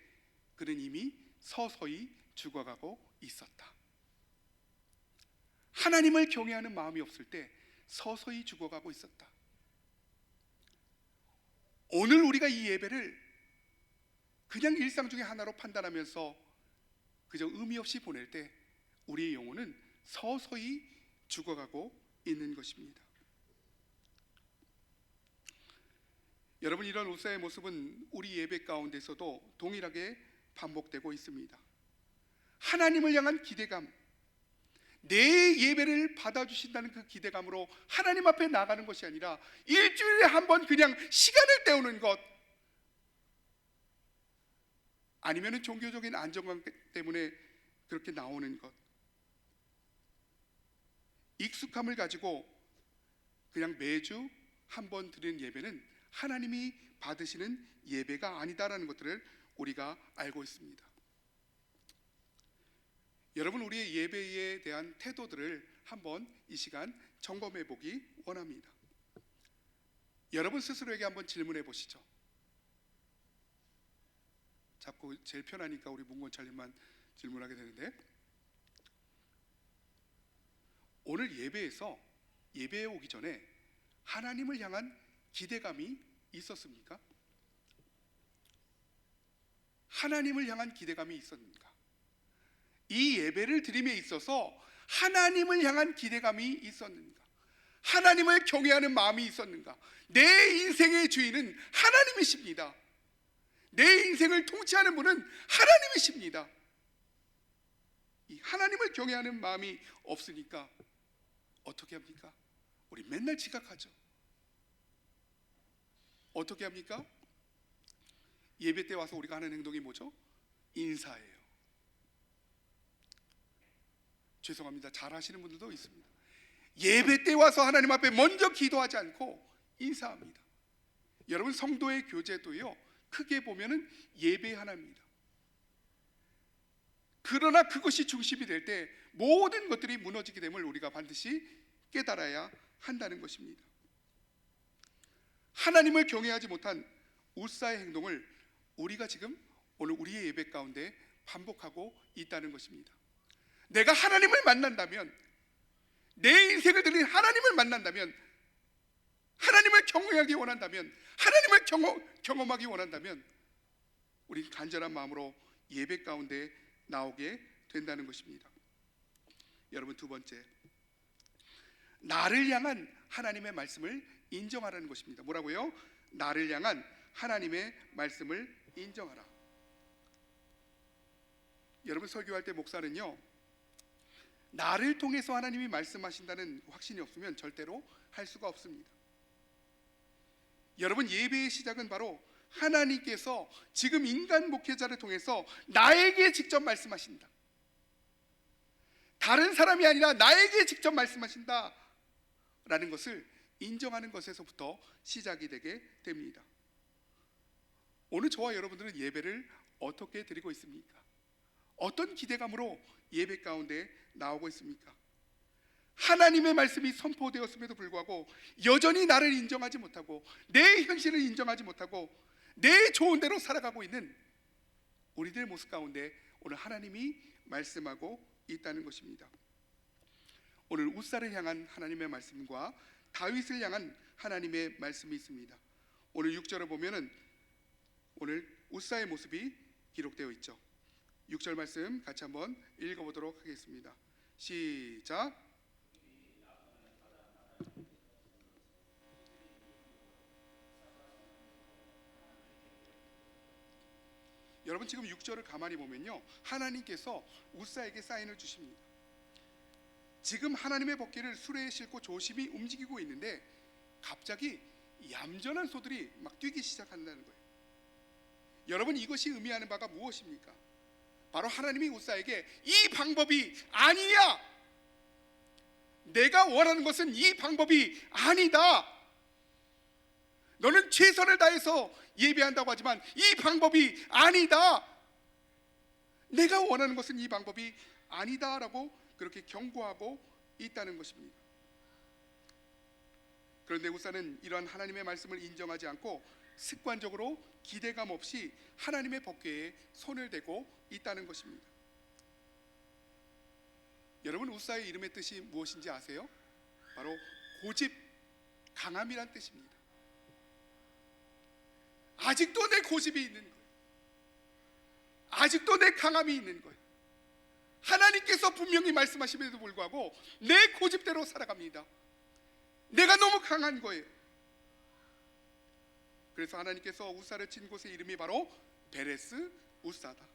Speaker 1: 그는 이미 서서히 죽어가고 있었다. 하나님을 경외하는 마음이 없을 때 서서히 죽어가고 있었다. 오늘 우리가 이 예배를 그냥 일상 중에 하나로 판단하면서 그저 의미 없이 보낼 때 우리의 영혼은 서서히 죽어가고 있는 것입니다. 여러분, 이런 우사의 모습은 우리 예배 가운데서도 동일하게 반복되고 있습니다. 하나님을 향한 기대감, 내 예배를 받아주신다는 그 기대감으로 하나님 앞에 나가는 것이 아니라 일주일에 한 번 그냥 시간을 때우는 것, 아니면 종교적인 안정감 때문에 그렇게 나오는 것, 익숙함을 가지고 그냥 매주 한 번 드리는 예배는 하나님이 받으시는 예배가 아니다라는 것들을 우리가 알고 있습니다. 여러분, 우리의 예배에 대한 태도들을 한번 이 시간 점검해 보기 원합니다. 여러분 스스로에게 한번 질문해 보시죠. 자꾸 제일 편하니까 우리 문권찰님만 질문하게 되는데, 오늘 예배에 오기 전에 하나님을 향한 기대감이 있었습니까? 하나님을 향한 기대감이 있었는가? 이 예배를 드림에 있어서 하나님을 향한 기대감이 있었는가? 하나님을 경외하는 마음이 있었는가? 내 인생의 주인은 하나님이십니다. 내 인생을 통치하는 분은 하나님이십니다. 이 하나님을 경외하는 마음이 없으니까 어떻게 합니까? 우리 맨날 지각하죠. 어떻게 합니까? 예배 때 와서 우리가 하는 행동이 뭐죠? 인사예요. 죄송합니다. 잘 하시는 분들도 있습니다. 예배 때 와서 하나님 앞에 먼저 기도하지 않고 인사합니다. 여러분, 성도의 교제도요, 크게 보면은 예배 하나입니다. 그러나 그것이 중심이 될 때 모든 것들이 무너지게 됨을 우리가 반드시 깨달아야 한다는 것입니다. 하나님을 경외하지 못한 우사의 행동을 우리가 지금 오늘 우리의 예배 가운데 반복하고 있다는 것입니다. 내가 하나님을 만난다면, 내 인생을 드린 하나님을 만난다면, 하나님을 경외하기 원한다면, 하나님을 경험하기 원한다면 우린 간절한 마음으로 예배 가운데 나오게 된다는 것입니다. 여러분, 두 번째, 나를 향한 하나님의 말씀을 인정하라는 것입니다. 뭐라고요? 나를 향한 하나님의 말씀을 인정하라. 여러분, 설교할 때 목사는요, 나를 통해서 하나님이 말씀하신다는 확신이 없으면 절대로 할 수가 없습니다. 여러분, 예배의 시작은 바로 하나님께서 지금 인간 목회자를 통해서 나에게 직접 말씀하신다, 다른 사람이 아니라 나에게 직접 말씀하신다 라는 것을 인정하는 것에서부터 시작이 되게 됩니다. 오늘 저와 여러분들은 예배를 어떻게 드리고 있습니까? 어떤 기대감으로 예배 가운데 나오고 있습니까? 하나님의 말씀이 선포되었음에도 불구하고 여전히 나를 인정하지 못하고, 내 현실을 인정하지 못하고 내 좋은 대로 살아가고 있는 우리들의 모습 가운데 오늘 하나님이 말씀하고 있다는 것입니다. 오늘 우사를 향한 하나님의 말씀과 다윗을 향한 하나님의 말씀이 있습니다. 오늘 6절을 보면은 오늘 우사의 모습이 기록되어 있죠. 6절 말씀 같이 한번 읽어보도록 하겠습니다. 시작. 여러분, 지금 6절을 가만히 보면요, 하나님께서 우사에게 사인을 주십니다. 지금 하나님의 법궤를 수레에 싣고 조심히 움직이고 있는데 갑자기 얌전한 소들이 막 뛰기 시작한다는 거예요. 여러분, 이것이 의미하는 바가 무엇입니까? 바로 하나님이 우사에게 이 방법이 아니야, 내가 원하는 것은 이 방법이 아니다, 너는 최선을 다해서 예배한다고 하지만 이 방법이 아니다, 내가 원하는 것은 이 방법이 아니다라고 그렇게 경고하고 있다는 것입니다. 그런데 우사는 이러한 하나님의 말씀을 인정하지 않고 습관적으로 기대감 없이 하나님의 법궤에 손을 대고 있다는 것입니다. 여러분, 우사의 이름의 뜻이 무엇인지 아세요? 바로 고집, 강함이란 뜻입니다. 아직도 내 고집이 있는 거예요. 아직도 내 강함이 있는 거예요. 하나님께서 분명히 말씀하심에도 불구하고 내 고집대로 살아갑니다. 내가 너무 강한 거예요. 그래서 하나님께서 우사를 친 곳의 이름이 바로 베레스 우사다.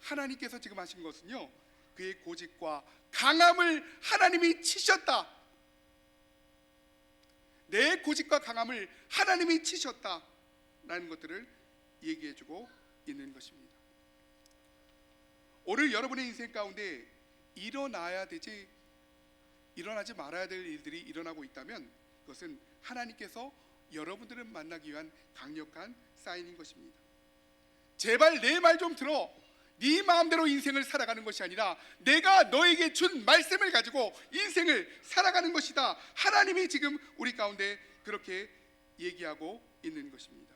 Speaker 1: 하나님께서 지금 하신 것은요, 그의 고집과 강함을 하나님이 치셨다. 내 고집과 강함을 하나님이 치셨다라는 것들을 얘기해주고 있는 것입니다. 오늘 여러분의 인생 가운데 일어나야 되지, 일어나지 말아야 될 일들이 일어나고 있다면 그것은 하나님께서 여러분들을 만나기 위한 강력한 사인인 것입니다. 제발 내 말 좀 들어. 네 마음대로 인생을 살아가는 것이 아니라 내가 너에게 준 말씀을 가지고 인생을 살아가는 것이다. 하나님이 지금 우리 가운데 그렇게 얘기하고 있는 것입니다.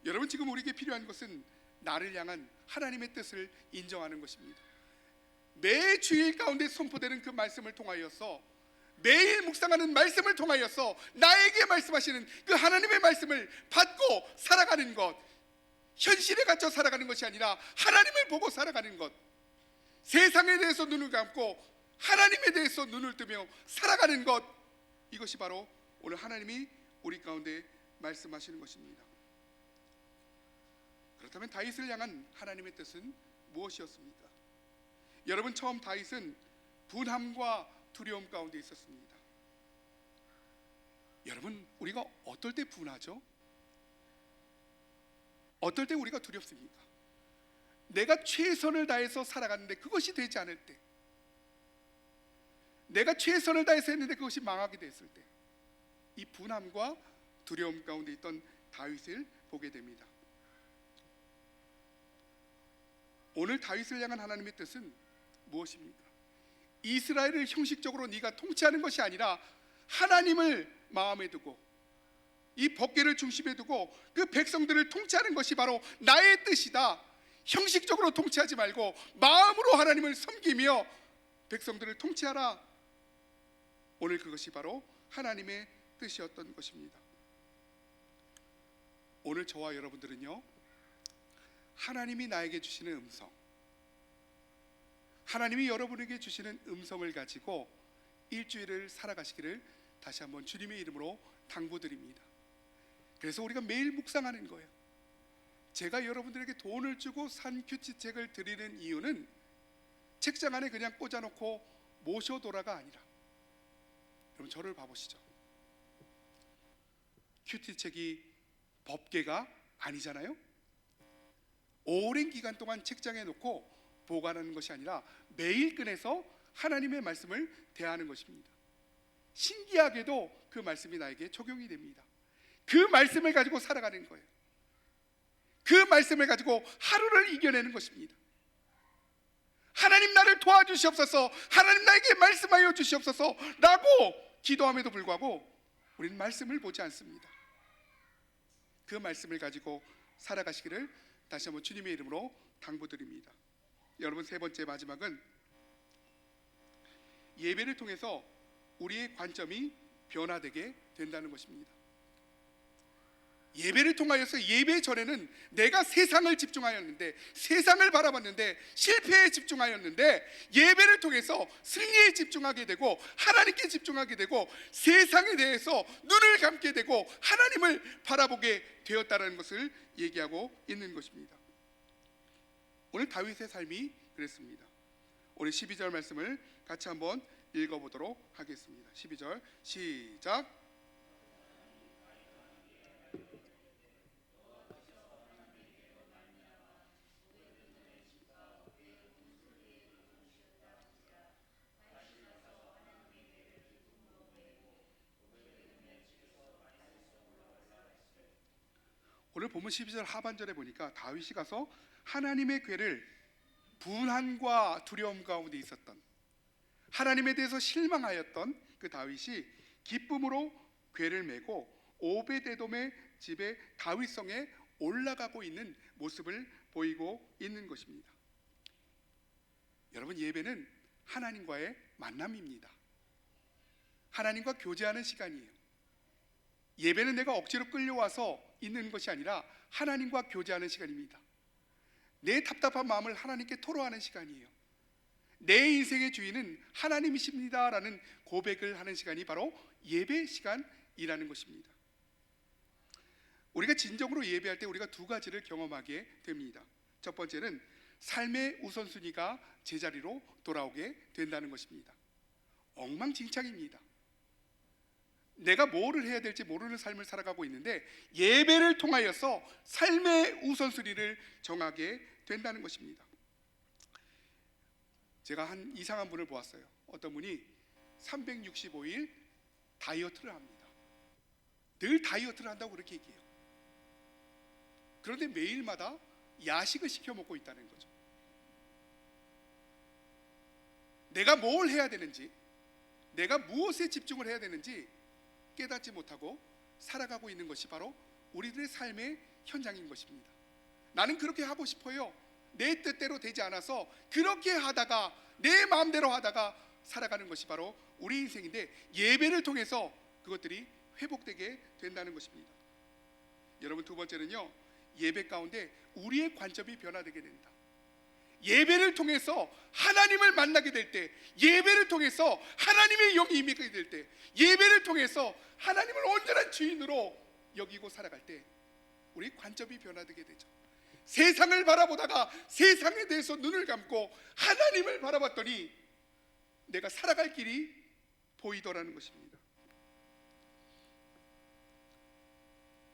Speaker 1: 여러분, 지금 우리에게 필요한 것은 나를 향한 하나님의 뜻을 인정하는 것입니다. 매 주일 가운데 선포되는 그 말씀을 통하여서, 매일 묵상하는 말씀을 통하여서 나에게 말씀하시는 그 하나님의 말씀을 받고 살아가는 것, 현실에 갇혀 살아가는 것이 아니라 하나님을 보고 살아가는 것, 세상에 대해서 눈을 감고 하나님에 대해서 눈을 뜨며 살아가는 것, 이것이 바로 오늘 하나님이 우리 가운데 말씀하시는 것입니다. 그렇다면 다윗을 향한 하나님의 뜻은 무엇이었습니까? 여러분, 처음 다윗은 분함과 두려움 가운데 있었습니다. 여러분, 우리가 어떨 때 분하죠? 어떨 때 우리가 두렵습니까? 내가 최선을 다해서 살아갔는데 그것이 되지 않을 때, 내가 최선을 다해서 했는데 그것이 망하게 됐을 때, 이 분함과 두려움 가운데 있던 다윗을 보게 됩니다. 오늘 다윗을 향한 하나님의 뜻은 무엇입니까? 이스라엘을 형식적으로 네가 통치하는 것이 아니라 하나님을 마음에 두고 이 법궤를 중심에 두고 그 백성들을 통치하는 것이 바로 나의 뜻이다. 형식적으로 통치하지 말고 마음으로 하나님을 섬기며 백성들을 통치하라. 오늘 그것이 바로 하나님의 뜻이었던 것입니다. 오늘 저와 여러분들은요, 하나님이 나에게 주시는 음성, 하나님이 여러분에게 주시는 음성을 가지고 일주일을 살아가시기를 다시 한번 주님의 이름으로 당부드립니다. 그래서 우리가 매일 묵상하는 거예요. 제가 여러분들에게 돈을 주고 산 큐티책을 드리는 이유는 책장 안에 그냥 꽂아놓고 모셔둬라가 아니라, 여러분 저를 봐보시죠. 큐티책이 법궤가 아니잖아요. 오랜 기간 동안 책장에 놓고 보관하는 것이 아니라 매일 꺼내서 하나님의 말씀을 대하는 것입니다. 신기하게도 그 말씀이 나에게 적용이 됩니다. 그 말씀을 가지고 살아가는 거예요. 그 말씀을 가지고 하루를 이겨내는 것입니다. 하나님 나를 도와주시옵소서, 하나님 나에게 말씀하여 주시옵소서 라고 기도함에도 불구하고 우리는 말씀을 보지 않습니다. 그 말씀을 가지고 살아가시기를 다시 한번 주님의 이름으로 당부드립니다. 여러분, 세 번째 마지막은 예배를 통해서 우리의 관점이 변화되게 된다는 것입니다. 예배를 통하여서, 예배 전에는 내가 세상을 집중하였는데, 세상을 바라봤는데 실패에 집중하였는데, 예배를 통해서 승리에 집중하게 되고 하나님께 집중하게 되고 세상에 대해서 눈을 감게 되고 하나님을 바라보게 되었다는 것을 얘기하고 있는 것입니다. 오늘 다윗의 삶이 그랬습니다. 오늘 12절 말씀을 같이 한번 읽어보도록 하겠습니다. 12절 시작. 오늘 본문 12절 하반절에 보니까 다윗이 가서 하나님의 궤를 분한과 두려움 가운데 있었던, 하나님에 대해서 실망하였던 그 다윗이 기쁨으로 궤를 메고 오베데돔의 집에 다윗성에 올라가고 있는 모습을 보이고 있는 것입니다. 여러분, 예배는 하나님과의 만남입니다. 하나님과 교제하는 시간이에요. 예배는 내가 억지로 끌려와서 있는 것이 아니라 하나님과 교제하는 시간입니다. 내 답답한 마음을 하나님께 토로하는 시간이에요. 내 인생의 주인은 하나님이십니다 라는 고백을 하는 시간이 바로 예배 시간이라는 것입니다. 우리가 진정으로 예배할 때 우리가 두 가지를 경험하게 됩니다. 첫 번째는 삶의 우선순위가 제자리로 돌아오게 된다는 것입니다. 엉망진창입니다. 내가 뭐를 해야 될지 모르는 삶을 살아가고 있는데 예배를 통하여서 삶의 우선순위를 정하게 된다는 것입니다. 제가 한 이상한 분을 보았어요. 어떤 분이 365일 다이어트를 합니다. 늘 다이어트를 한다고 그렇게 얘기해요. 그런데 매일마다 야식을 시켜 먹고 있다는 거죠. 내가 뭘 해야 되는지, 내가 무엇에 집중을 해야 되는지 깨닫지 못하고 살아가고 있는 것이 바로 우리들의 삶의 현장인 것입니다. 나는 그렇게 하고 싶어요. 내 뜻대로 되지 않아서 그렇게 하다가 내 마음대로 하다가 살아가는 것이 바로 우리 인생인데, 예배를 통해서 그것들이 회복되게 된다는 것입니다. 여러분, 두 번째는요, 예배 가운데 우리의 관점이 변화되게 된다. 예배를 통해서 하나님을 만나게 될 때, 예배를 통해서 하나님의 영이 임하게 될 때, 예배를 통해서 하나님을 온전한 주인으로 여기고 살아갈 때 우리 관점이 변화되게 되죠. 세상을 바라보다가 세상에 대해서 눈을 감고 하나님을 바라봤더니 내가 살아갈 길이 보이더라는 것입니다.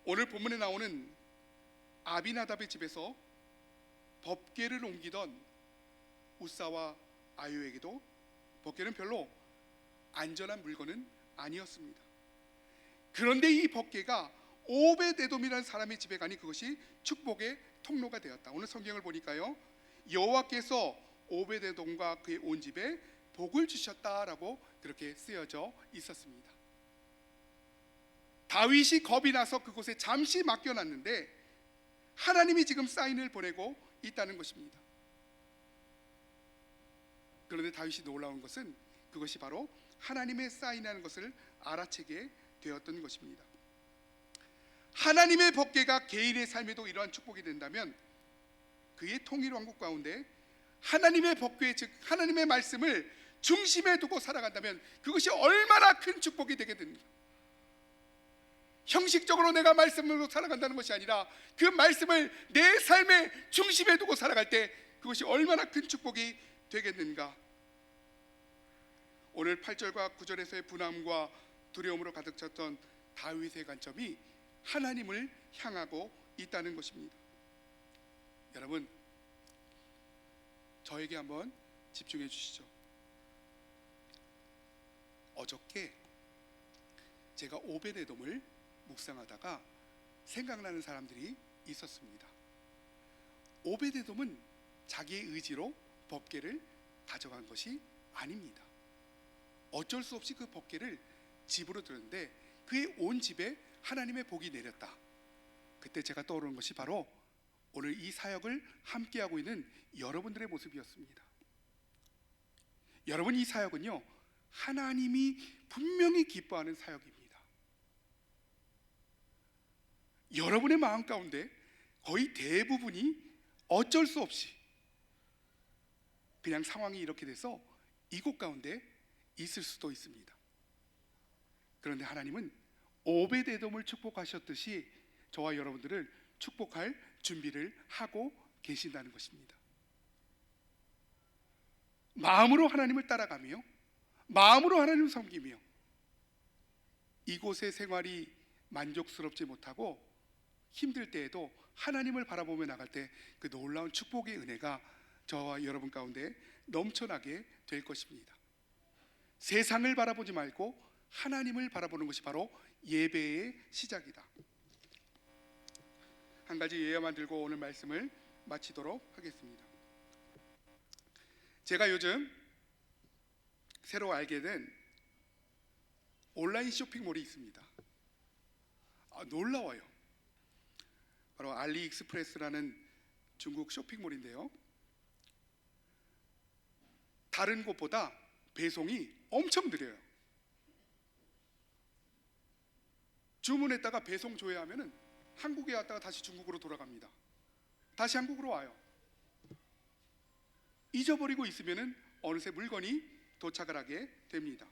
Speaker 1: 오늘 본문에 나오는 아비나답의 집에서 법궤를 옮기던 우사와 아요에게도 법궤는 별로 안전한 물건은 아니었습니다. 그런데 이 법궤가 오베데돔이라는 사람의 집에 가니 그것이 축복의 통로가 되었다. 오늘 성경을 보니까요, 여호와께서 오베데돔과 그의 온 집에 복을 주셨다라고 그렇게 쓰여져 있었습니다. 다윗이 겁이 나서 그곳에 잠시 맡겨놨는데 하나님이 지금 사인을 보내고 있다는 것입니다. 그런데 다윗이 놀라운 것은 그것이 바로 하나님의 사인이라는 것을 알아채게 되었던 것입니다. 하나님의 법궤가 개인의 삶에도 이러한 축복이 된다면 그의 통일왕국 가운데 하나님의 법궤, 즉 하나님의 말씀을 중심에 두고 살아간다면 그것이 얼마나 큰 축복이 되게 됩니다. 형식적으로 내가 말씀으로 살아간다는 것이 아니라 그 말씀을 내 삶의 중심에 두고 살아갈 때 그것이 얼마나 큰 축복이 되겠는가. 오늘 8절과 9절에서의 분함과 두려움으로 가득 찼던 다윗의 관점이 하나님을 향하고 있다는 것입니다. 여러분, 저에게 한번 집중해 주시죠. 어저께 제가 오베데돔을 묵상하다가 생각나는 사람들이 있었습니다. 오베데돔은 자기의 의지로 법궤를 가져간 것이 아닙니다. 어쩔 수 없이 그 법궤를 집으로 들었는데 그의 온 집에 하나님의 복이 내렸다. 그때 제가 떠오르는 것이 바로 오늘 이 사역을 함께하고 있는 여러분들의 모습이었습니다. 여러분, 이 사역은요, 하나님이 분명히 기뻐하는 사역입니다. 여러분의 마음 가운데 거의 대부분이 어쩔 수 없이 그냥 상황이 이렇게 돼서 이곳 가운데 있을 수도 있습니다. 그런데 하나님은 오베데돔을 축복하셨듯이 저와 여러분들을 축복할 준비를 하고 계신다는 것입니다. 마음으로 하나님을 따라가며 마음으로 하나님을 섬기며 이곳의 생활이 만족스럽지 못하고 힘들 때에도 하나님을 바라보며 나갈 때 그 놀라운 축복의 은혜가 저와 여러분 가운데 넘쳐나게 될 것입니다. 세상을 바라보지 말고 하나님을 바라보는 것이 바로 예배의 시작이다. 한 가지 예화만 들고 오늘 말씀을 마치도록 하겠습니다. 제가 요즘 새로 알게 된 온라인 쇼핑몰이 있습니다. 놀라워요. 바로 알리익스프레스라는 중국 쇼핑몰인데요. 다른 곳보다 배송이 엄청 느려요. 주문했다가 배송 조회하면은 한국에 왔다가 다시 중국으로 돌아갑니다. 다시 한국으로 와요. 잊어버리고 있으면은 어느새 물건이 도착을 하게 됩니다.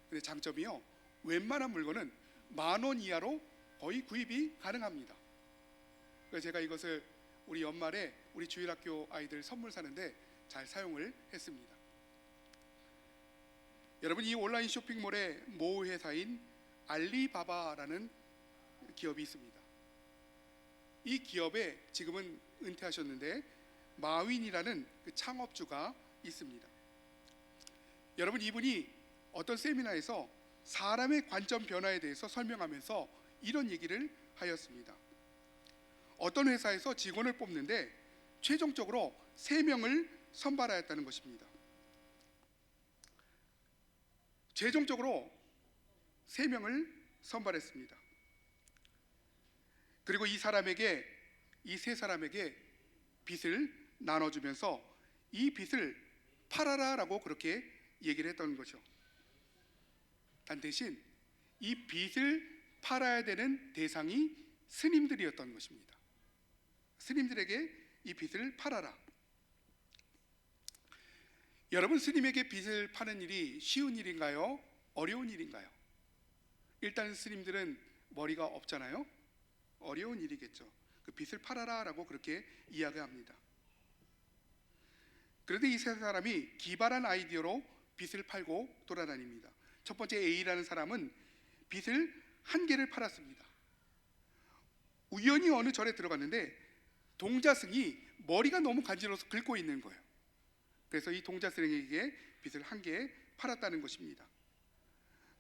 Speaker 1: 근데 장점이요, 웬만한 물건은 10,000원 이하로 거의 구입이 가능합니다. 그래서 제가 이것을 우리 연말에 우리 주일학교 아이들 선물 사는데 잘 사용을 했습니다. 여러분, 이 온라인 쇼핑몰의 모 회사인 알리바바라는 기업이 있습니다. 이 기업에 지금은 은퇴하셨는데 마윈이라는 그 창업주가 있습니다. 여러분, 이분이 어떤 세미나에서 사람의 관점 변화에 대해서 설명하면서 이런 얘기를 하였습니다. 어떤 회사에서 직원을 뽑는데 최종적으로 3명을 선발하였다는 것입니다. 최종적으로 3명을 선발했습니다. 그리고 이 세 사람에게 빚을 나눠주면서 이 빚을 팔아라라고 그렇게 얘기를 했던 거죠. 단 대신 이 빚을 팔아야 되는 대상이 스님들이었던 것입니다. 스님들에게 이 빚을 팔아라. 여러분, 스님에게 빚을 파는 일이 쉬운 일인가요? 어려운 일인가요? 일단 스님들은 머리가 없잖아요. 어려운 일이겠죠. 그 빚을 팔아라 라고 그렇게 이야기합니다. 그런데 이 세 사람이 기발한 아이디어로 빚을 팔고 돌아다닙니다. 첫 번째 A라는 사람은 빚을 1개를 팔았습니다. 우연히 어느 절에 들어갔는데 동자승이 머리가 너무 간지러워서 긁고 있는 거예요. 그래서 이 동자승에게 빚을 1개 팔았다는 것입니다.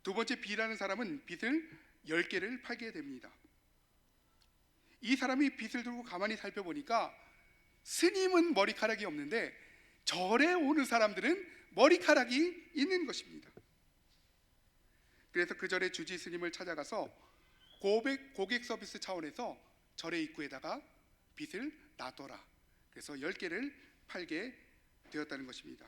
Speaker 1: 두 번째 B라는 사람은 빚을 10개를 팔게 됩니다. 이 사람이 빚을 들고 가만히 살펴보니까 스님은 머리카락이 없는데 절에 오는 사람들은 머리카락이 있는 것입니다. 그래서 그 절의 주지 스님을 찾아가서 고객 서비스 차원에서 절의 입구에다가 빚을 놔둬라. 그래서 10개를 팔게 되었다는 것입니다.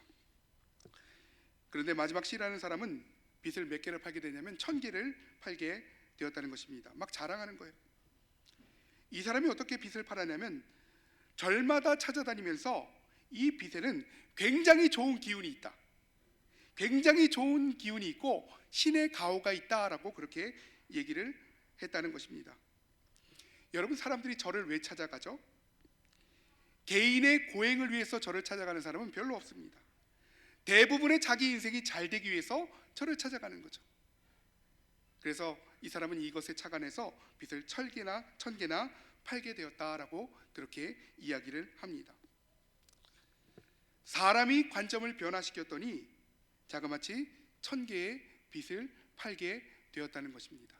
Speaker 1: 그런데 마지막 C라는 사람은 빚을 몇 개를 팔게 되냐면 1000개를 팔게 되었다는 것입니다. 막 자랑하는 거예요. 이 사람이 어떻게 빚을 팔았냐면 절마다 찾아다니면서 이 빚에는 굉장히 좋은 기운이 있다, 굉장히 좋은 기운이 있고 신의 가호가 있다라고 그렇게 얘기를 했다는 것입니다. 여러분, 사람들이 절을 왜 찾아가죠? 개인의 고행을 위해서 절을 찾아가는 사람은 별로 없습니다. 대부분의 자기 인생이 잘 되기 위해서 절을 찾아가는 거죠. 그래서 이 사람은 이것에 착안해서 빚을 1000개나 팔게 되었다라고 그렇게 이야기를 합니다. 사람이 관점을 변화시켰더니 자그마치 1000개의 빚을 팔게 되었다는 것입니다.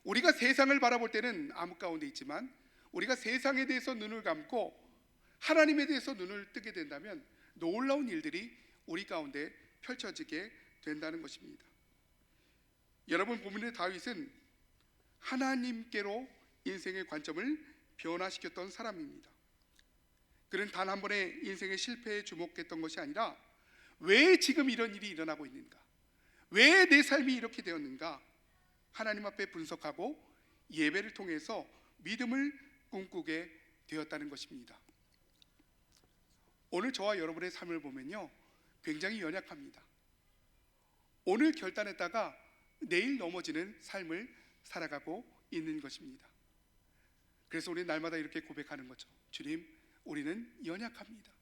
Speaker 1: 우리가 세상을 바라볼 때는 암흑 가운데 있지만 우리가 세상에 대해서 눈을 감고 하나님에 대해서 눈을 뜨게 된다면 놀라운 일들이 우리 가운데 펼쳐지게 된다는 것입니다. 여러분, 본문의 다윗은 하나님께로 인생의 관점을 변화시켰던 사람입니다. 그는 단 한 번의 인생의 실패에 주목했던 것이 아니라 왜 지금 이런 일이 일어나고 있는가, 왜 내 삶이 이렇게 되었는가, 하나님 앞에 분석하고 예배를 통해서 믿음을 꿈꾸게 되었다는 것입니다. 오늘 저와 여러분의 삶을 보면요, 굉장히 연약합니다. 오늘 결단했다가 내일 넘어지는 삶을 살아가고 있는 것입니다. 그래서 우리는 날마다 이렇게 고백하는 거죠. 주님, 우리는 연약합니다.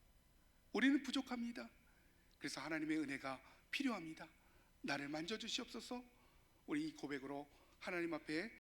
Speaker 1: 우리는 부족합니다. 그래서 하나님의 은혜가 필요합니다. 나를 만져주시옵소서. 우리 이 고백으로 하나님 앞에